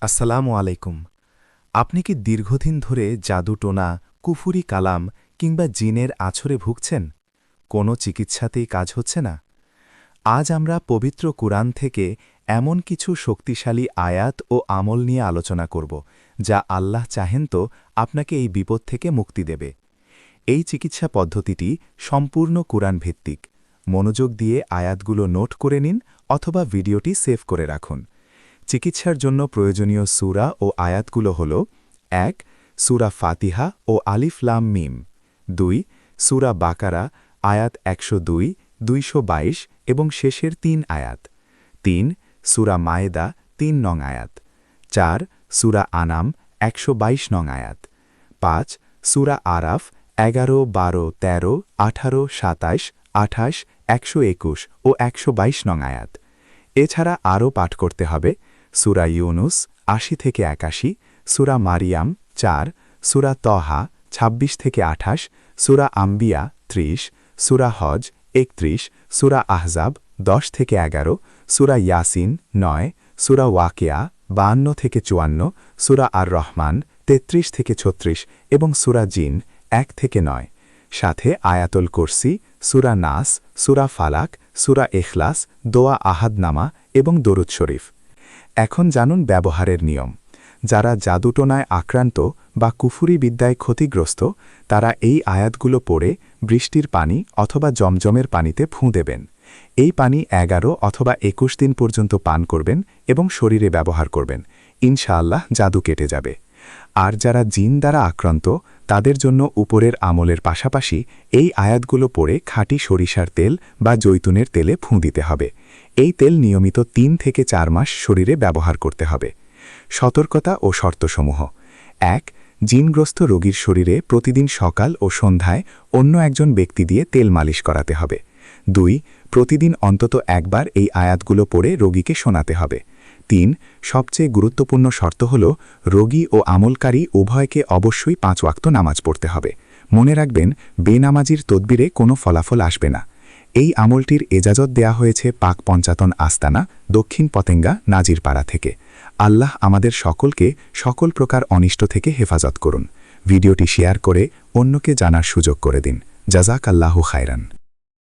আসসালামু আলাইকুম। আপনি কি দীর্ঘদিন ধরে জাদুটোনা, কুফুরি কালাম কিংবা জিনের আছরে ভুগছেন? কোনো চিকিৎসাতেই কাজ হচ্ছে না? আজ আমরা পবিত্র কুরআন থেকে এমন কিছু শক্তিশালী আয়াত ও আমল নিয়ে আলোচনা করব, যা আল্লাহ চাহেন তো আপনাকে এই বিপদ থেকে মুক্তি দেবে। এই চিকিৎসা পদ্ধতিটি সম্পূর্ণ কুরআন ভিত্তিক। মনোযোগ দিয়ে আয়াতগুলো নোট করে নিন অথবা ভিডিওটি সেভ করে রাখুন। চিকিৎসার জন্য প্রয়োজনীয় সূরা ও আয়াতগুলো হল: ১. সূরা ফাতিহা ও আলিফ লাম মিম। ২. সূরা বাকারা, আয়াত ১০২, ২২২ এবং শেষের ৩ আয়াত। ৩. সূরা মায়েদা, ৩ নং আয়াত। ৪. সূরা আনাম, ১২২ নং আয়াত। ৫. সূরা আরাফ, ১১, ১২, ১৩, ১৮, ২৭, ২৮, ১২১ ও ১২২ নং আয়াত। এছাড়া আরও পাঠ করতে হবে: সূরা ইউনুস ৮০ থেকে ৮১, সূরা মারিয়াম ৪, সূরা তহা ২৬ থেকে ২৮, সূরা আম্বিয়া ৩০, সূরা হজ ৩১, সূরা আহজাব ১০ থেকে ১১, সূরা ইয়াসিন ৯, সূরা ওয়াকিয়া ৫২ থেকে ৫৪, সূরা আর রহমান ৩৩ থেকে ৩৬ এবং সূরা জিন ১ থেকে ৯। সাথে আয়াতুল কুরসি, সূরা নাস, সূরা ফালাক, সূরা ইখলাস, দোয়া আহাদনামা এবং দরুদ শরীফ। এখন জানুন ব্যবহারের নিয়ম। যারা জাদুটোনায় আক্রান্ত বা কুফুরি বিদ্যায় ক্ষতিগ্রস্ত, তারা এই আয়াতগুলো পড়ে বৃষ্টির পানি অথবা জমজমের পানিতে ফুঁ দেবেন। এই পানি ১১ অথবা ২১ দিন পর্যন্ত পান করবেন এবং শরীরে ব্যবহার করবেন। ইনশাআল্লাহ জাদু কেটে যাবে। আর যারা জিন দ্বারা আক্রান্ত, তাদের জন্য উপরের আমলের পাশাপাশি এই আয়াতগুলো পড়ে খাঁটি সরিষার তেল বা জৈতুনের তেলে ফুঁ দিতে হবে। এই তেল নিয়মিত ৩ থেকে ৪ মাস শরীরে ব্যবহার করতে হবে। সতর্কতা ও শর্তসমূহ: ১. জিনগ্রস্ত রোগীর শরীরে প্রতিদিন সকাল ও সন্ধ্যায় অন্য একজন ব্যক্তি দিয়ে তেল মালিশ করাতে হবে। ২. প্রতিদিন অন্তত একবার এই আয়াতগুলো পড়ে রোগীকে শোনাতে হবে। ৩. সবচেয়ে গুরুত্বপূর্ণ শর্ত হল, রোগী ও আমলকারী উভয়কে অবশ্যই ৫ ওয়াক্ত নামাজ পড়তে হবে। মনে রাখবেন, বেনামাজির তদবিরে কোনো ফলাফল আসবে না। এই আমলটির এজাজত দেয়া হয়েছে পাক পঞ্চাতন আস্তানা, দক্ষিণ পতেঙ্গা, নাজিরপাড়া থেকে। আল্লাহ আমাদের সকলকে সকল প্রকার অনিষ্ট থেকে হেফাজত করুন। ভিডিওটি শেয়ার করে অন্যকে জানার সুযোগ করে দিন। জাযাকাল্লাহু খায়রান।